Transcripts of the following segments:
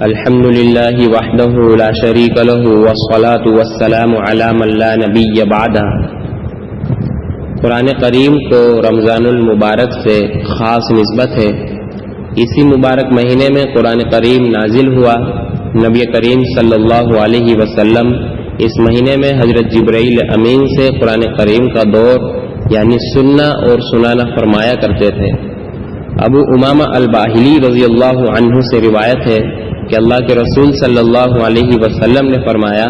الحمد للہ وحدہ لا شریک لہ والصلاة والسلام علی من لا نبی بعدہ۔ قرآن کریم کو رمضان المبارک سے خاص نسبت ہے۔ اسی مبارک مہینے میں قرآن کریم نازل ہوا۔ نبی کریم صلی اللہ علیہ وسلم اس مہینے میں حضرت جبرائیل امین سے قرآن کریم کا دور یعنی سننا اور سنانا فرمایا کرتے تھے۔ ابو امامہ الباہلی رضی اللہ عنہ سے روایت ہے کہ اللہ کے رسول صلی اللہ علیہ وسلم نے فرمایا،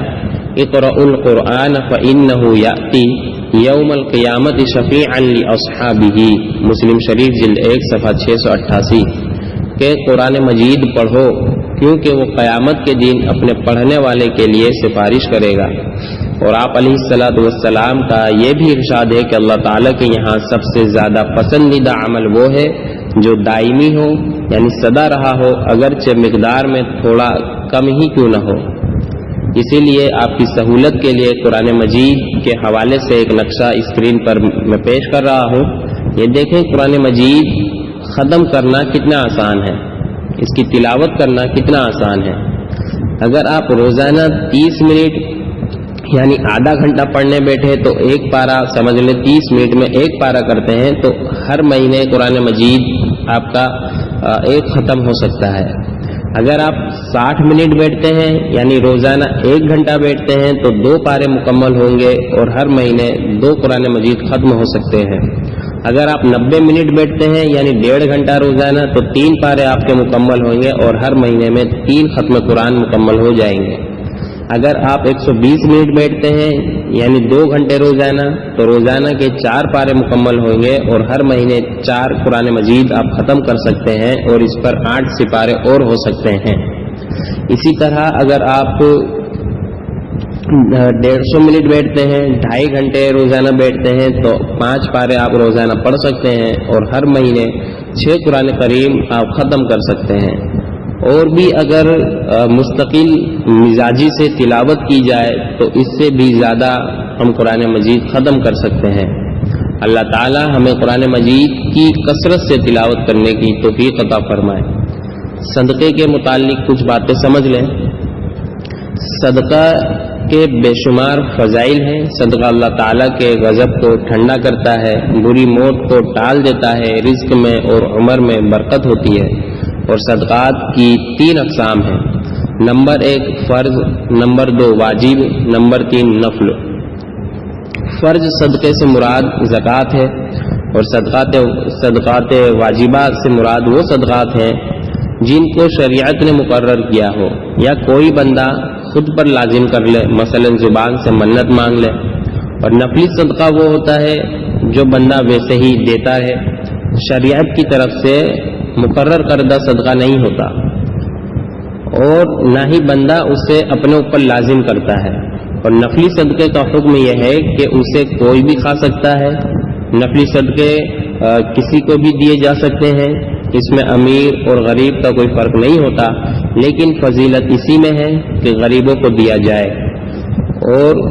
اقرأوا القرآن فإنه یأتی یوم القیامت شفیعا لأصحابہ۔ مسلم شریف جلد 1 صفحہ 688 کہ قرآن مجید پڑھو کیونکہ وہ قیامت کے دن اپنے پڑھنے والے کے لیے سفارش کرے گا۔ اور آپ علیہ الصلوۃ والسلام کا یہ بھی ارشاد ہے کہ اللہ تعالیٰ کے یہاں سب سے زیادہ پسندیدہ عمل وہ ہے جو دائمی ہو یعنی سدا رہا ہو، اگرچہ مقدار میں تھوڑا کم ہی کیوں نہ ہو۔ اسی لیے آپ کی سہولت کے لیے قرآن مجید کے حوالے سے ایک نقشہ اسکرین پر میں پیش کر رہا ہوں۔ یہ دیکھیں قرآن مجید ختم کرنا کتنا آسان ہے، اس کی تلاوت کرنا کتنا آسان ہے۔ اگر آپ روزانہ 30 منٹ یعنی آدھا گھنٹہ پڑھنے بیٹھے تو ایک پارہ سمجھ لیں 30 منٹ میں ایک پارہ کرتے ہیں تو ہر مہینے قرآن مجید آپ کا ایک ختم ہو سکتا ہے۔ اگر آپ 60 منٹ بیٹھتے ہیں یعنی روزانہ 1 گھنٹہ بیٹھتے ہیں تو 2 پارے مکمل ہوں گے اور ہر مہینے 2 قرآن مجید ختم ہو سکتے ہیں۔ اگر آپ 90 منٹ بیٹھتے ہیں یعنی 1.5 گھنٹہ روزانہ تو 3 پارے آپ کے مکمل ہوں گے اور ہر مہینے میں 3 ختم قرآن مکمل ہو جائیں گے۔ اگر آپ 120 منٹ بیٹھتے ہیں یعنی 2 گھنٹے روزانہ تو روزانہ کے 4 پارے مکمل ہوں گے اور ہر مہینے 4 قرآن مجید آپ ختم کر سکتے ہیں اور اس پر 8 سپارے اور ہو سکتے ہیں۔ اسی طرح اگر آپ 150 منٹ بیٹھتے ہیں، 2.5 گھنٹے روزانہ بیٹھتے ہیں تو 5 پارے آپ روزانہ پڑھ سکتے ہیں اور ہر مہینے 6 قرآن کریم آپ ختم کر سکتے ہیں۔ اور بھی اگر مستقل مزاجی سے تلاوت کی جائے تو اس سے بھی زیادہ ہم قرآن مجید ختم کر سکتے ہیں۔ اللہ تعالی ہمیں قرآن مجید کی کثرت سے تلاوت کرنے کی توفیق عطا فرمائے۔ صدقے کے متعلق کچھ باتیں سمجھ لیں۔ صدقہ کے بے شمار فضائل ہیں۔ صدقہ اللہ تعالیٰ کے غضب کو ٹھنڈا کرتا ہے، بری موت کو ٹال دیتا ہے، رزق میں اور عمر میں برکت ہوتی ہے۔ اور صدقات کی 3 اقسام ہیں، نمبر 1 فرض، نمبر 2 واجب، نمبر 3 نفل۔ فرض صدقے سے مراد زکوٰۃ ہے اور صدقات واجبات سے مراد وہ صدقات ہیں جن کو شریعت نے مقرر کیا ہو یا کوئی بندہ خود پر لازم کر لے، مثلا زبان سے منت مانگ لے۔ اور نفلی صدقہ وہ ہوتا ہے جو بندہ ویسے ہی دیتا ہے، شریعت کی طرف سے مقرر کردہ صدقہ نہیں ہوتا اور نہ ہی بندہ اسے اپنے اوپر لازم کرتا ہے۔ اور نفلی صدقے کا حکم یہ ہے کہ اسے کوئی بھی کھا سکتا ہے۔ نفلی صدقے کسی کو بھی دیے جا سکتے ہیں، اس میں امیر اور غریب کا کوئی فرق نہیں ہوتا، لیکن فضیلت اسی میں ہے کہ غریبوں کو دیا جائے۔ اور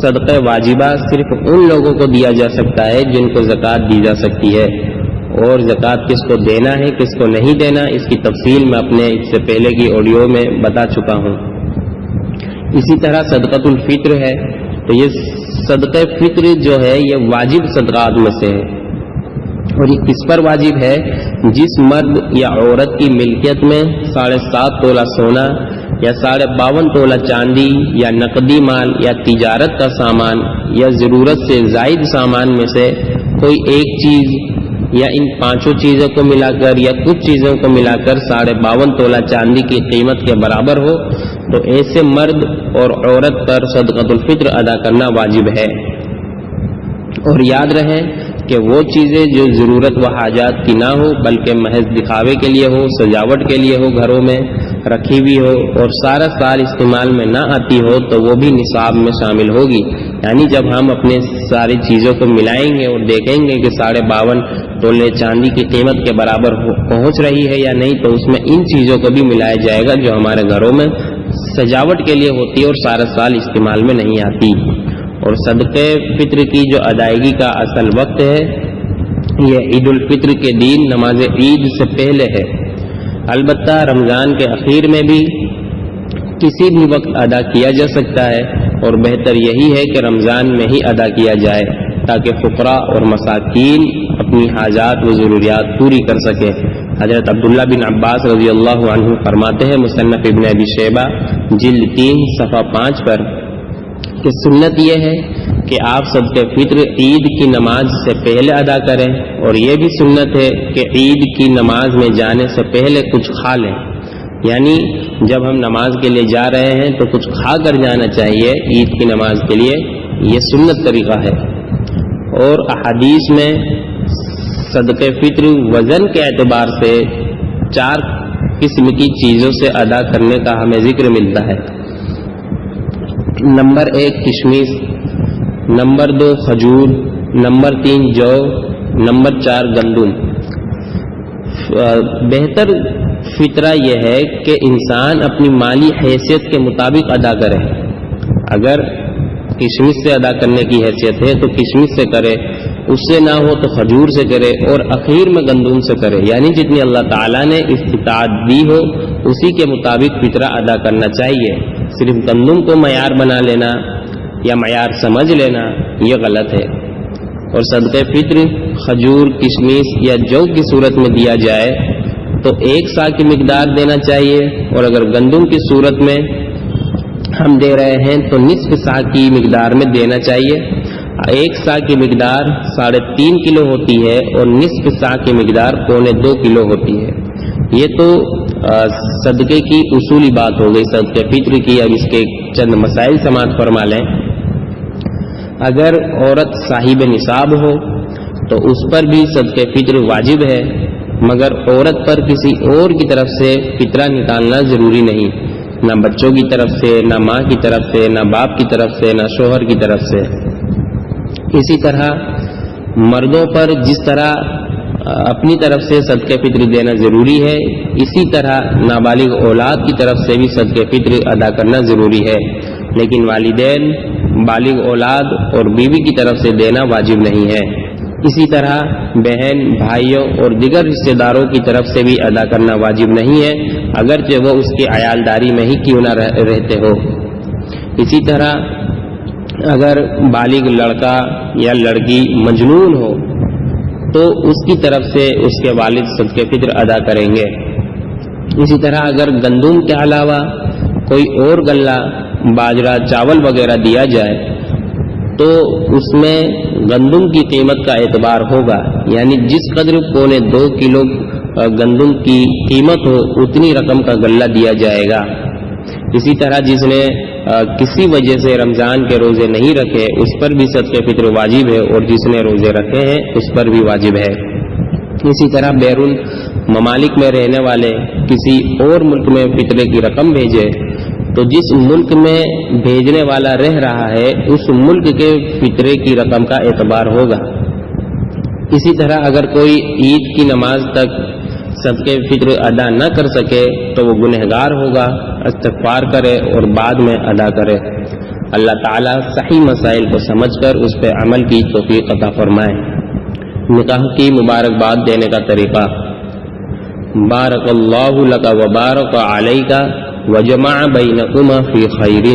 صدقہ واجبہ صرف ان لوگوں کو دیا جا سکتا ہے جن کو زکوٰۃ دی جا سکتی ہے، اور زکوٰۃ کس کو دینا ہے کس کو نہیں دینا اس کی تفصیل میں اپنے اس سے پہلے کی آڈیو میں بتا چکا ہوں۔ اسی طرح صدقۃ الفطر ہے، تو یہ صدقہ فطر جو ہے یہ واجب صدقات میں سے ہے۔ اور یہ کس پر واجب ہے؟ جس مرد یا عورت کی ملکیت میں 7.5 تولہ سونا یا 52.5 تولہ چاندی یا نقدی مال یا تجارت کا سامان یا ضرورت سے زائد سامان میں سے کوئی ایک چیز یا ان 5 چیزوں کو ملا کر یا کچھ چیزوں کو ملا کر 52.5 تولہ چاندی کی قیمت کے برابر ہو تو ایسے مرد اور عورت پر صدقۃ الفطر ادا کرنا واجب ہے۔ اور یاد رہے کہ وہ چیزیں جو ضرورت و حاجات کی نہ ہو بلکہ محض دکھاوے کے لیے ہو، سجاوٹ کے لیے ہو، گھروں میں رکھی ہوئی ہو اور سارا سال استعمال میں نہ آتی ہو تو وہ بھی نصاب میں شامل ہوگی۔ یعنی جب ہم اپنے ساری چیزوں کو ملائیں گے اور دیکھیں گے کہ 52.5 تولے چاندی کی قیمت کے برابر پہنچ رہی ہے یا نہیں تو اس میں ان چیزوں کو بھی ملایا جائے گا جو ہمارے گھروں میں سجاوٹ کے لیے ہوتی ہے اور سارا سال استعمال میں نہیں آتی۔ اور صدقے فطر کی جو ادائیگی کا اصل وقت ہے یہ عید الفطر کے دن نماز عید سے پہلے ہے۔ البتہ رمضان کے اخیر میں بھی کسی بھی وقت ادا کیا جا سکتا ہے، اور بہتر یہی ہے کہ رمضان میں ہی ادا کیا جائے تاکہ فقراء اور مساکین اپنی حاجات و ضروریات پوری کر سکے۔ حضرت عبداللہ بن عباس رضی اللہ عنہ فرماتے ہیں مصنف ابن ابی شیبہ جلد 3 صفحہ 5 پر کہ سنت یہ ہے کہ آپ صدقہ فطر عید کی نماز سے پہلے ادا کریں، اور یہ بھی سنت ہے کہ عید کی نماز میں جانے سے پہلے کچھ کھا لیں، یعنی جب ہم نماز کے لیے جا رہے ہیں تو کچھ کھا کر جانا چاہیے عید کی نماز کے لیے، یہ سنت طریقہ ہے۔ اور احادیث میں صدقہ فطر وزن کے اعتبار سے 4 قسم کی چیزوں سے ادا کرنے کا ہمیں ذکر ملتا ہے۔ نمبر 1 کشمش، نمبر 2 کھجور، نمبر 3 جو، نمبر 4 گندم۔ بہتر فطرہ یہ ہے کہ انسان اپنی مالی حیثیت کے مطابق ادا کرے۔ اگر کشمش سے ادا کرنے کی حیثیت ہے تو کشمش سے کرے، اس سے نہ ہو تو کھجور سے کرے، اور اخیر میں گندم سے کرے، یعنی جتنی اللہ تعالیٰ نے استطاعت دی ہو اسی کے مطابق فطرہ ادا کرنا چاہیے۔ صرف گندم کو معیار بنا لینا یا معیار سمجھ لینا یہ غلط ہے۔ اور صدقہ فطر کھجور، کشمش یا جو کی صورت میں دیا جائے تو 1 سا کی مقدار دینا چاہیے، اور اگر گندم کی صورت میں ہم دے رہے ہیں تو نصف سا کی مقدار میں دینا چاہیے۔ 1 سا کی مقدار 3.5 کلو ہوتی ہے اور نصف سا کی مقدار 1.25 کلو ہوتی ہے۔ یہ تو صدقے کی اصولی بات ہو گئی صدقہ فطر کی۔ اب اس کے چند مسائل سماعت فرما لیں۔ اگر عورت صاحب نصاب ہو تو اس پر بھی صدقہ فطر واجب ہے، مگر عورت پر کسی اور کی طرف سے فطرہ نکالنا ضروری نہیں، نہ بچوں کی طرف سے، نہ ماں کی طرف سے، نہ باپ کی طرف سے، نہ شوہر کی طرف سے۔ اسی طرح مردوں پر جس طرح اپنی طرف سے صدقہ فطر دینا ضروری ہے، اسی طرح نابالغ اولاد کی طرف سے بھی صدقہ فطر ادا کرنا ضروری ہے، لیکن والدین، بالغ اولاد اور بیوی کی طرف سے دینا واجب نہیں ہے۔ اسی طرح بہن، بھائیوں اور دیگر رشتہ داروں کی طرف سے بھی ادا کرنا واجب نہیں ہے، اگرچہ وہ اس کی عیالداری میں ہی کیوں نہ رہتے ہو۔ اسی طرح اگر بالغ لڑکا یا لڑکی مجنون ہو تو اس کی طرف سے اس کے والد صدقہ فطر ادا کریں گے۔ اسی طرح اگر گندم کے علاوہ کوئی اور غلہ، باجرہ، چاول وغیرہ دیا جائے تو اس میں گندم کی قیمت کا اعتبار ہوگا، یعنی جس قدر 2.25 کلو گندم کی قیمت ہو اتنی رقم کا غلہ دیا جائے گا۔ اسی طرح جس نے کسی وجہ سے رمضان کے روزے نہیں رکھے اس پر بھی صدقہ فطر واجب ہے، اور جس نے روزے رکھے ہیں اس پر بھی واجب ہے۔ اسی طرح بیرون ممالک میں رہنے والے کسی اور ملک میں فطرے کی رقم بھیجے تو جس ملک میں بھیجنے والا رہ رہا ہے اس ملک کے فطرے کی رقم کا اعتبار ہوگا۔ اسی طرح اگر کوئی عید کی نماز تک صدقہ فطر ادا نہ کر سکے تو وہ گنہگار ہوگا، استغفار کرے اور بعد میں ادا کرے۔ اللہ تعالیٰ صحیح مسائل کو سمجھ کر اس پہ عمل کی توفیق عطا فرمائے۔ نکاح کی مبارکباد دینے کا طریقہ: بارک اللہ لک و بارک علیک وجمع بینکما فی خیر،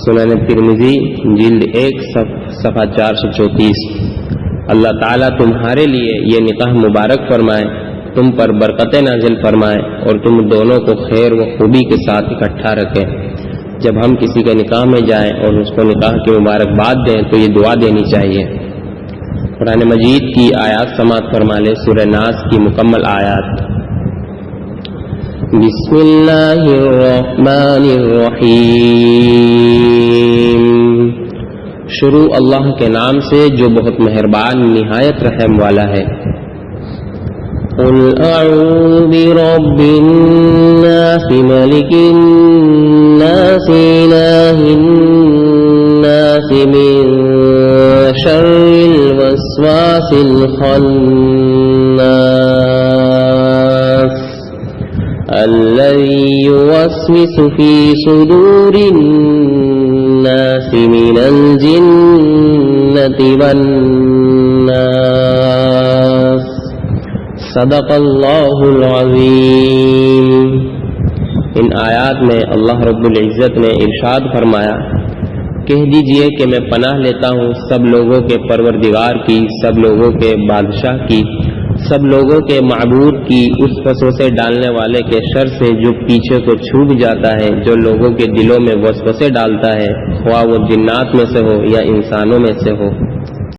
سنن ترمذی جلد 1 صفحہ 434۔ اللہ تعالیٰ تمہارے لیے یہ نکاح مبارک فرمائے، تم پر برکتیں نازل فرمائے اور تم دونوں کو خیر و خوبی کے ساتھ اکٹھا رکھے۔ جب ہم کسی کے نکاح میں جائیں اور اس کو نکاح کی مبارکباد دیں تو یہ دعا دینی چاہیے۔ قرآن مجید کی آیات سماعت فرما لے۔ سورہ ناس کی مکمل آیات۔ بسم اللہ الرحمن الرحیم، شروع اللہ کے نام سے جو بہت مہربان نہایت رحم والا ہے۔ قل اعوذ برب الناس ملک الناس الہ الناس من شر الوسواس الخناس الذي يوسوس في صدور الناس من الجنة والناس۔ صدق اللہ العظیم۔ ان آیات میں اللہ رب العزت نے ارشاد فرمایا، کہہ دیجئے کہ میں پناہ لیتا ہوں سب لوگوں کے پروردگار کی، سب لوگوں کے بادشاہ کی، سب لوگوں کے معبود کی اس وسوسے ڈالنے والے کے شر سے جو پیچھے کو چھوٹ جاتا ہے، جو لوگوں کے دلوں میں وسوسے ڈالتا ہے، خواہ وہ جنات میں سے ہو یا انسانوں میں سے ہو۔